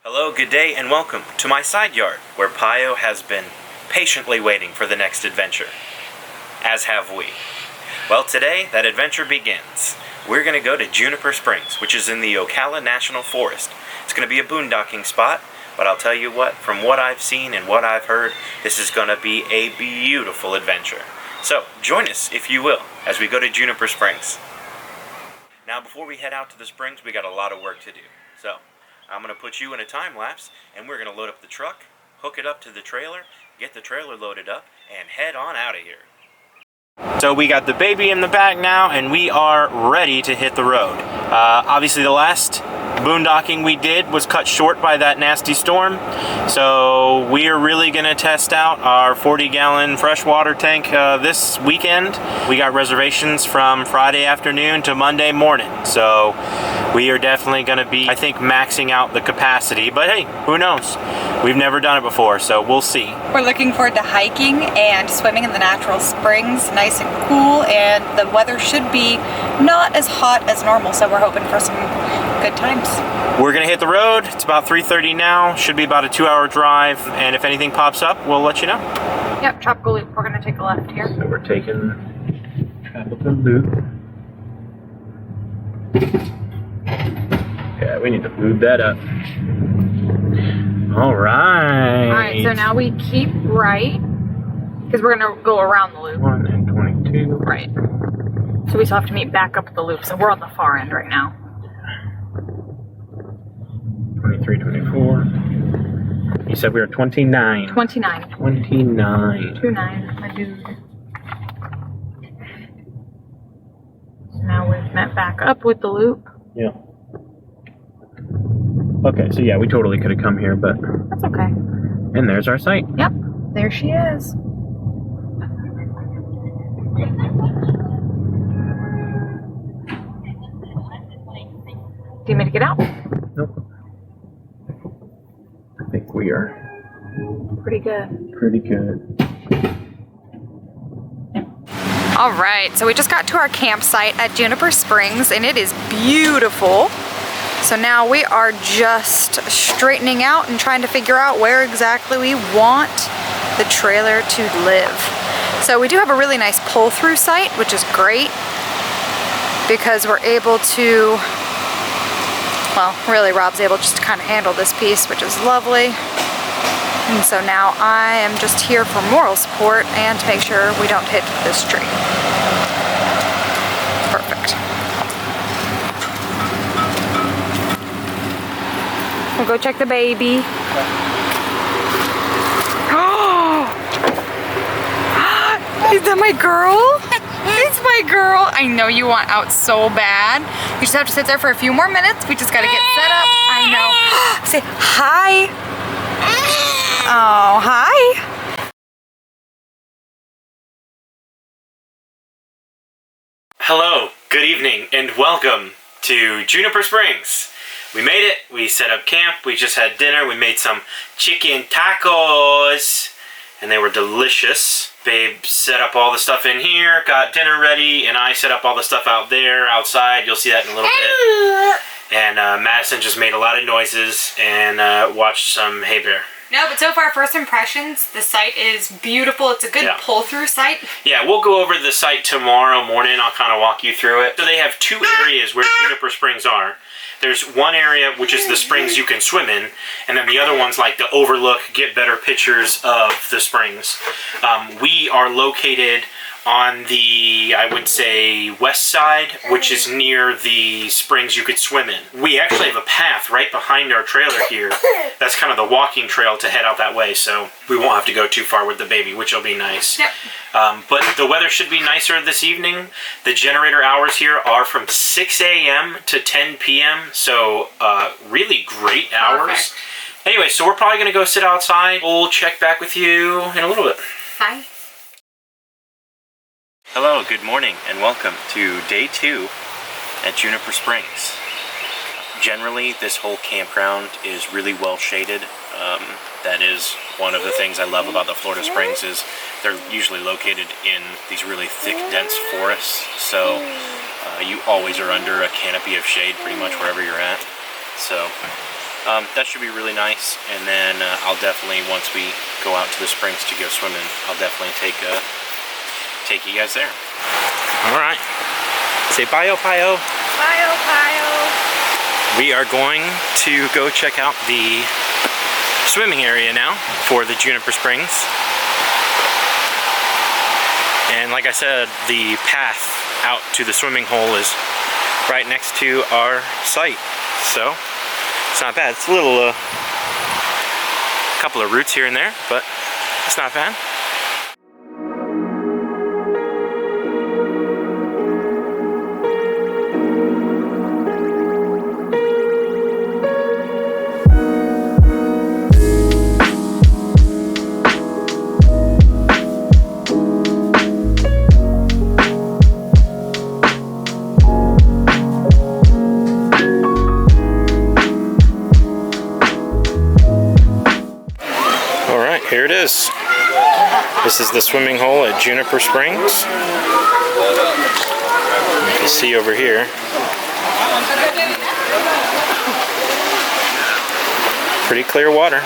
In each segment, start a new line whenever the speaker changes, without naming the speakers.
Hello, good day, and welcome to my side yard, where Pio has been patiently waiting for the next adventure. As have we. Well, today, that adventure begins. We're going to go to Juniper Springs, which is in the Ocala National Forest. It's going to be a boondocking spot, but I'll tell you what, from what I've seen and what I've heard, this is going to be a beautiful adventure. So, join us, if you will, as we go to Juniper Springs. Now, before we head out to the springs, we got a lot of work to do. So, I'm going to put you in a time lapse, and we're going to load up the truck, hook it up to the trailer, get the trailer loaded up, and head on out of here. So we got the baby in the back now, and we are ready to hit the road. Obviously the last boondocking we did was cut short by that nasty storm, so we are really going to test out our 40-gallon freshwater tank this weekend. We got reservations from Friday afternoon to Monday morning, so we are definitely going to be, I think, maxing out the capacity, but hey, who knows? We've never done it before, so we'll see.
We're looking forward to hiking and swimming in the natural springs, nice and cool, and the weather should be not as hot as normal, so we're hoping for some good times.
We're gonna hit the road. It's about 3:30 now. Should be about a 2-hour drive, and if anything pops up, we'll let you know.
Yep, tropical loop. We're gonna take a left here.
So we're taking tropical loop. Yeah, we need to lube that up. All right.
All right, so now we keep right because we're gonna go around the loop.
1 and 22.
Right. So we still have to meet back up at the loop. So we're on the far end right now.
23, 24. You said we were 29.
29.
29.
29, my dude. So now we've met back up with the loop.
Yeah. Okay, so yeah, we totally could have come here, but...
That's okay.
And there's our site.
Yep, there she is. Do you want me to get out?
Nope. I think we are
pretty good.
Pretty good.
All right, so we just got to our campsite at Juniper Springs, and it is beautiful. So now we are just straightening out and trying to figure out where exactly we want the trailer to live. So we do have a really nice pull-through site, which is great because we're able to, well, really Rob's able just to kind of handle this piece, which is lovely. And so now I am just here for moral support and to make sure we don't hit this tree. Perfect. We'll go check the baby. Oh! Is that my girl? It's my girl. I know you want out so bad. You just have to sit there for a few more minutes. We just gotta get set up. I know. Say hi. Oh, hi.
Hello, good evening, and welcome to Juniper Springs. We made it, we set up camp, we just had dinner, we made some chicken tacos, and they were delicious. Babe set up all the stuff in here, got dinner ready, and I set up all the stuff out there, outside. You'll see that in a little bit. And Madison just made a lot of noises and watched some hay bear.
No, but so far, first impressions, the site is beautiful. It's a good pull-through site.
Yeah, we'll go over the site tomorrow morning. I'll kind of walk you through it. So they have two areas where Juniper Springs are. There's one area, which is the springs you can swim in, and then the other one's like the overlook, get better pictures of the springs. We are located on the, I would say, west side, which is near the springs you could swim in. We actually have a path right behind our trailer here. That's kind of the walking trail to head out that way, so we won't have to go too far with the baby, which will be nice.
Yep.
But the weather should be nicer this evening. The generator hours here are from 6 a.m. to 10 p.m., so really great hours.
Perfect.
Anyway, so we're probably going to go sit outside. We'll check back with you in a little bit.
Hi.
Hello, good morning, and welcome to day 2 at Juniper Springs. Generally, this whole campground is really well shaded. That is one of the things I love about the Florida Springs is they're usually located in these really thick, dense forests. So you always are under a canopy of shade pretty much wherever you're at. So That should be really nice. And then I'll definitely, once we go out to the springs to go swimming, I'll definitely take you guys there. All right. Say bye, Pio.
Bye, Pio.
We are going to go check out the swimming area now for the Juniper Springs. And like I said, the path out to the swimming hole is right next to our site. So it's not bad. It's a little couple of roots here and there, but it's not bad. Here it is. This is the swimming hole at Juniper Springs. You can see over here. Pretty clear water.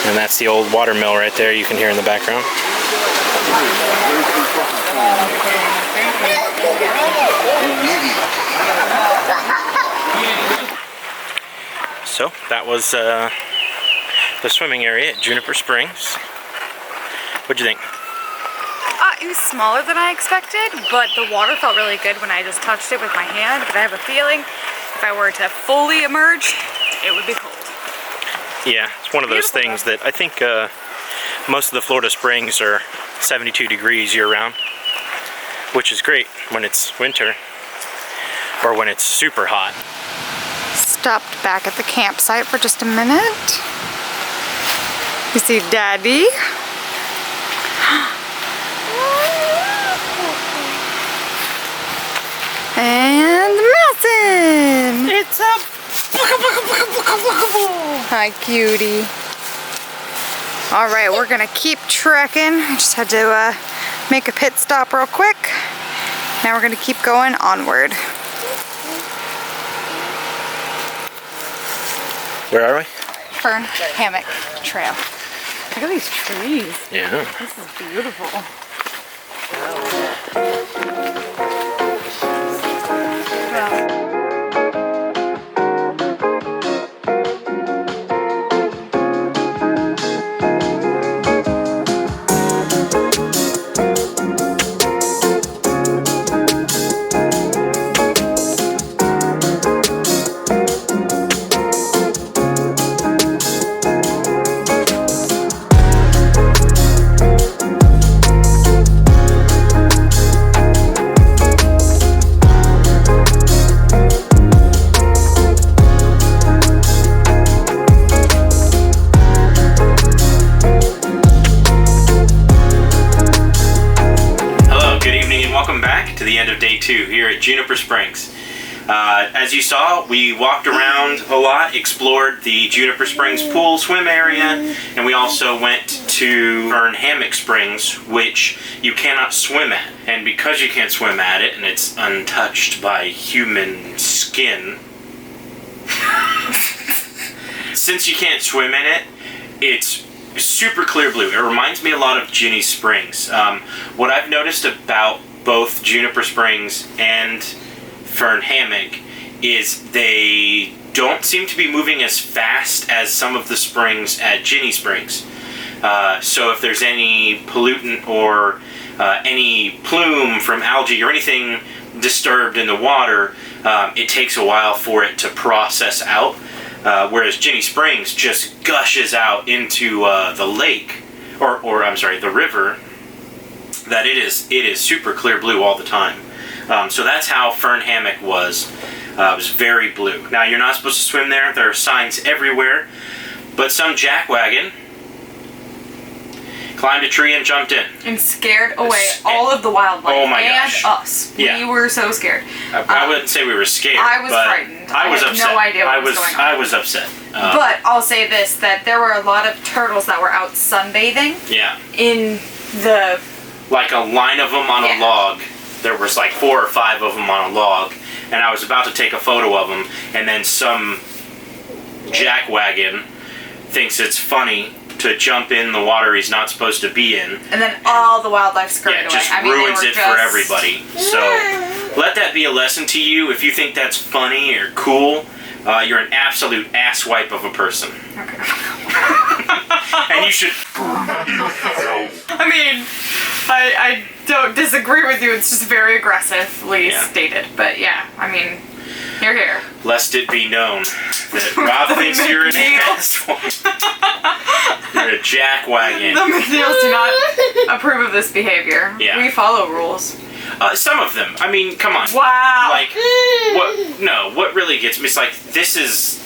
And that's the old water mill right there you can hear in the background. So that was the swimming area at Juniper Springs. What'd you think?
It was smaller than I expected, but the water felt really good when I just touched it with my hand. But I have a feeling if I were to fully immerse, it would be cold.
Yeah, it's one of those things that I think most of the Florida springs are 72 degrees year-round, which is great when it's winter or when it's super hot.
Stopped back at the campsite for just a minute. You see Daddy. And Madison.
It's up.
Hi, cutie. All right, we're gonna keep trekking. I just had to make a pit stop real quick. Now we're gonna keep going onward.
Where are we?
Fern Hammock Trail. Look at these trees.
Yeah.
This is beautiful.
Here at Juniper Springs. As you saw, we walked around a lot, explored the Juniper Springs pool swim area, and we also went to Fern Hammock Springs, which you cannot swim at. And because you can't swim at it, and it's untouched by human skin, since you can't swim in it, it's super clear blue. It reminds me a lot of Ginny Springs. What I've noticed about both Juniper Springs and Fern Hammock is they don't seem to be moving as fast as some of the springs at Ginny Springs. So if there's any pollutant or any plume from algae or anything disturbed in the water, it takes a while for it to process out. Whereas Ginny Springs just gushes out into the lake, or I'm sorry, the river, that it is super clear blue all the time. So that's how Fern Hammock was. It was very blue. Now you're not supposed to swim there. There are signs everywhere. But some jackwagon climbed a tree and jumped in.
And scared away all of the wildlife.
Oh my gosh.
And us.
Yeah.
We were so scared.
I wouldn't say we were scared.
I was
but
frightened.
I was upset.
No idea what was going on.
I was upset.
But I'll say this, that there were a lot of turtles that were out sunbathing.
Yeah.
In the...
Like a line of them on a log. There was like 4 or 5 of them on a log. And I was about to take a photo of them. And then some jackwagon thinks it's funny to jump in the water he's not supposed to be in.
And then all the wildlife scurried away.
Just ruins it for everybody. So let that be a lesson to you. If you think that's funny or cool, you're an absolute asswipe of a person.
Okay.
And you should...
I mean, I don't disagree with you. It's just very aggressively stated. But yeah, I mean, here.
Lest it be known that Rob thinks you're an asshole. You're a jackwagon.
The McNeils do not approve of this behavior.
Yeah.
We follow rules.
Some of them. I mean, come on.
Wow.
Like, what really gets me is like, this is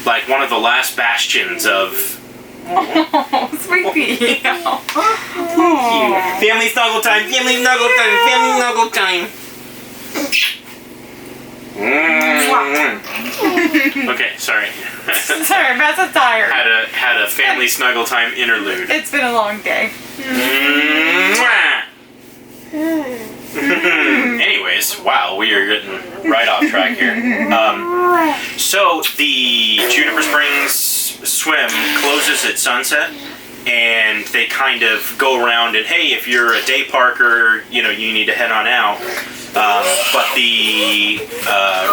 like one of the last bastions of...
Oh, sweet pea.
Family snuggle time, family snuggle time, family snuggle time. Okay, sorry.
Sorry, Matt's so tired.
Had a family snuggle time interlude.
It's been a long day.
Anyways, wow, we are getting right off track here. So the Juniper Springs swim closes at sunset, and they kind of go around and, hey, if you're a day parker, you need to head on out. But the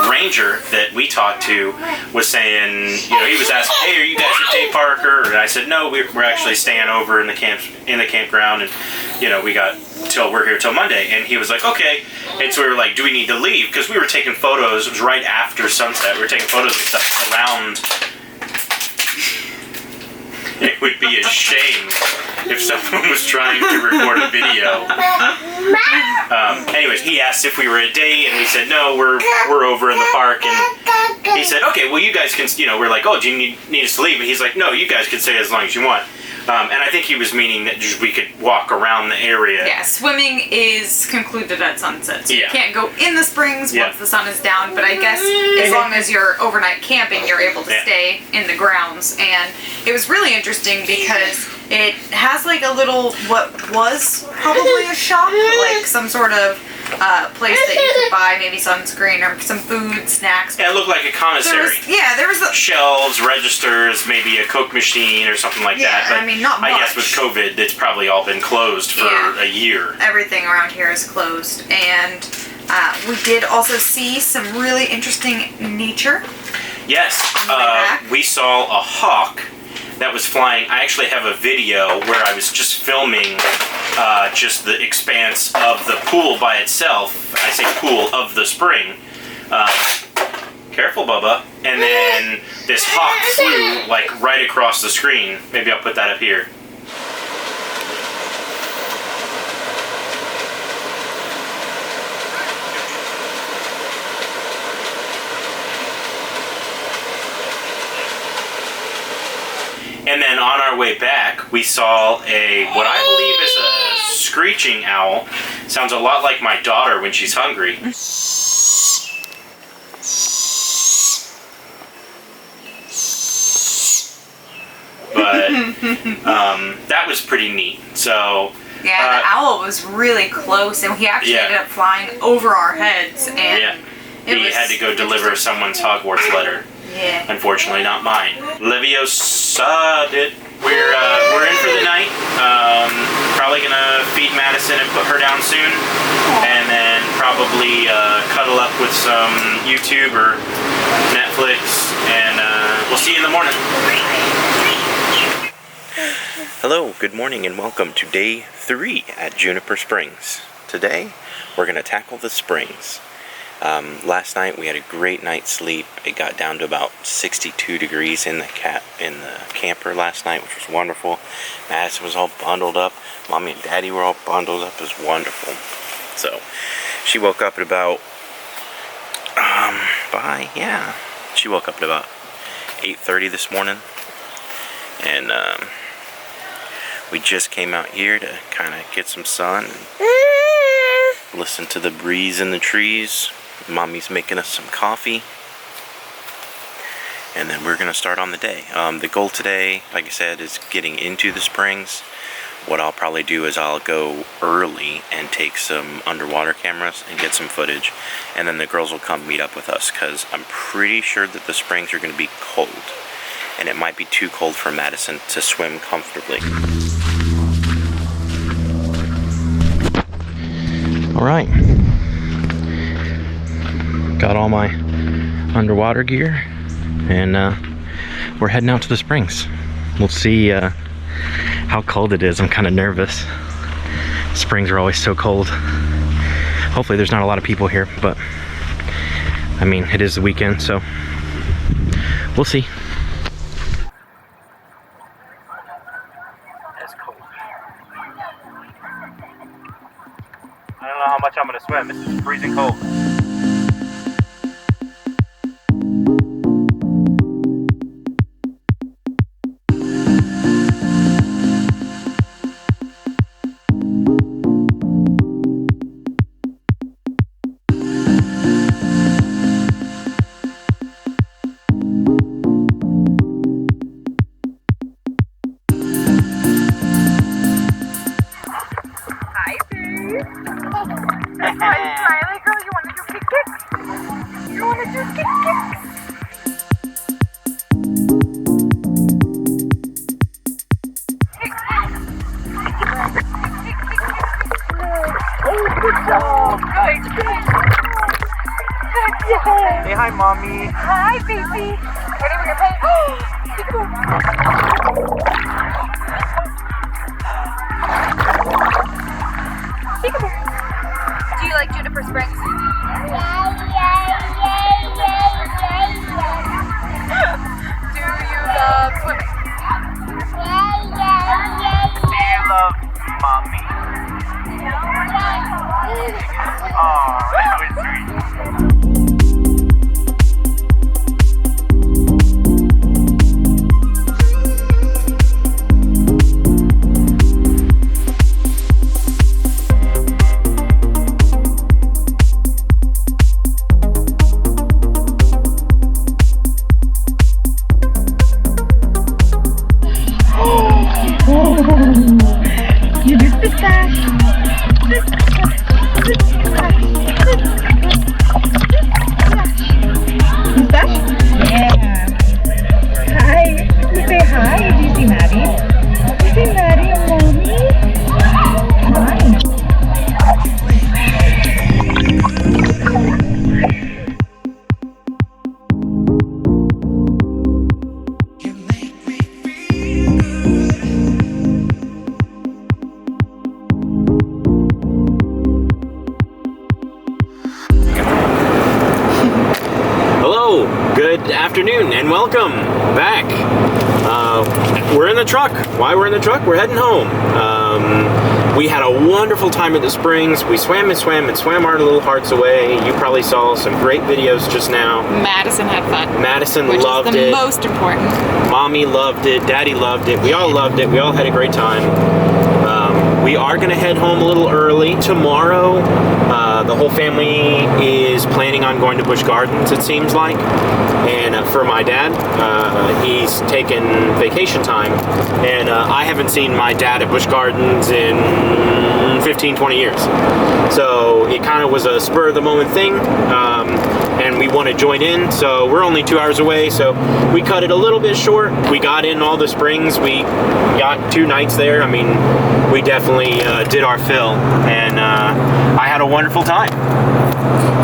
ranger that we talked to was saying, he was asking, hey, are you guys a day parker? And I said, no, we're actually staying over in the campground, and we're here till Monday. And he was like, okay. And so we were like, do we need to leave? Because we were taking photos. It was right after sunset. We were taking photos and stuff around. It would be a shame if someone was trying to record a video. Anyways, he asked if we were a day, and we said no, we're over in the park. And he said, okay, well, you guys can, we're like, oh, do you need us to leave? And he's like, no, you guys can stay as long as you want. And I think he was meaning that just we could walk around the area.
Yeah, swimming is concluded at sunset. So you can't go in the springs once the sun is down, but I guess as long as you're overnight camping, you're able to stay in the grounds. And it was really interesting because it has like a little, what was probably a shop, like some sort of place that you could buy maybe sunscreen or some food, snacks.
Yeah, it looked like a commissary.
There was
shelves, registers, maybe a Coke machine or something like that. But
I mean, not much.
I guess with COVID, it's probably all been closed for a year.
Everything around here is closed. And we did also see some really interesting nature.
Yes, we saw a hawk that was flying. I actually have a video where I was just filming just the expanse of the pool by itself. I say pool, of the spring. Careful, Bubba. And then this hawk flew like right across the screen. Maybe I'll put that up here. And then on our way back, we saw what I believe is a screeching owl. Sounds a lot like my daughter when she's hungry. But that was pretty neat. So
yeah, the owl was really close, and he actually ended up flying over our heads. And
he had to go deliver someone's Hogwarts letter.
Yeah.
Unfortunately, not mine. Leviosa did. We're in for the night. Probably gonna feed Madison and put her down soon, and then probably cuddle up with some YouTube or Netflix, and we'll see you in the morning. Hello, good morning, and welcome to day 3 at Juniper Springs. Today, we're gonna tackle the springs. Last night we had a great night's sleep. It got down to about 62 degrees in the camper last night, which was wonderful. Madison was all bundled up. Mommy and Daddy were all bundled up. It was wonderful. So she woke up at about she woke up at about 8:30 this morning, and we just came out here to kind of get some sun and listen to the breeze in the trees. Mommy's making us some coffee, and then we're gonna start on the day. The goal today, like I said, is getting into the springs, what I'll probably do is I'll go early and take some underwater cameras and get some footage, and then the girls will come meet up with us, because I'm pretty sure that the springs are going to be cold, and it might be too cold for Madison to swim comfortably. Alright, got all my underwater gear, and we're heading out to the springs. We'll see how cold it is. I'm kind of nervous. Springs are always so cold. Hopefully there's not a lot of people here, but I mean, it is the weekend, so we'll see. It's cold. I don't know how much I'm gonna swim. This is freezing cold.
Smiley girl, you wanna do kick kicks? You wanna do kick kicks? Oh, good job! Nice, good job!
Say hi, Mommy.
Hi, baby. Ready, we're gonna play. Do you like Juniper Springs? Do you love swimming?
Do you love Mommy? Oh, that was sweet.
You do the splash. Splash? Yeah. Hi. You say hi. Do you see Maddie? You see Maddie and Mommy? Hi.
Good afternoon and welcome back. We're in the truck. Why we're in the truck? We're heading home. We had a wonderful time at the springs. We swam and swam and swam our little hearts away. You probably saw some great videos just now.
Madison had fun.
Madison
which
loved
is the
it.
most important.
Mommy loved it. Daddy loved it. We all loved it. We all had a great time. We are going to head home a little early tomorrow. The whole family is planning on going to Busch Gardens, it seems like. And for my dad, he's taken vacation time. And I haven't seen my dad at Busch Gardens in 15, 20 years. So it kind of was a spur of the moment thing. And we want to join in. So we're only 2 hours away. So we cut it a little bit short. We got in all the springs. We got 2 nights there. I mean, we definitely did our fill, and I had a wonderful time.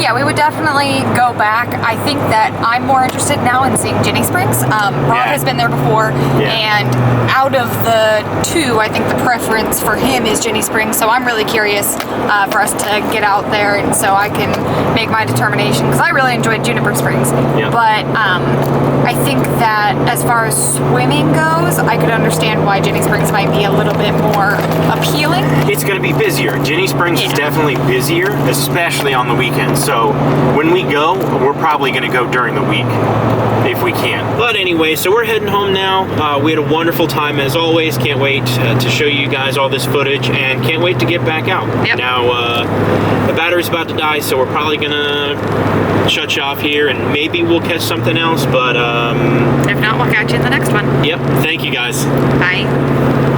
Yeah, we would definitely go back. I think that I'm more interested now in seeing Ginny Springs. Rod has been there before, and out of the 2, I think the preference for him is Ginny Springs, so I'm really curious for us to get out there, and so I can make my determination, because I really enjoyed Juniper Springs. But I think that as far as swimming goes, I could understand why Ginny Springs might be a little bit more appealing.
It's going to be busier. Ginny Springs is definitely busier, especially on the weekends. So when we go, we're probably going to go during the week if we can. But anyway, so we're heading home now. We had a wonderful time as always. Can't wait to show you guys all this footage, and can't wait to get back out. Now, the battery's about to die, so we're probably going to shut you off here, and maybe we'll catch something else, but
if not, we'll catch you in the next one.
Yep. Thank you guys.
Bye.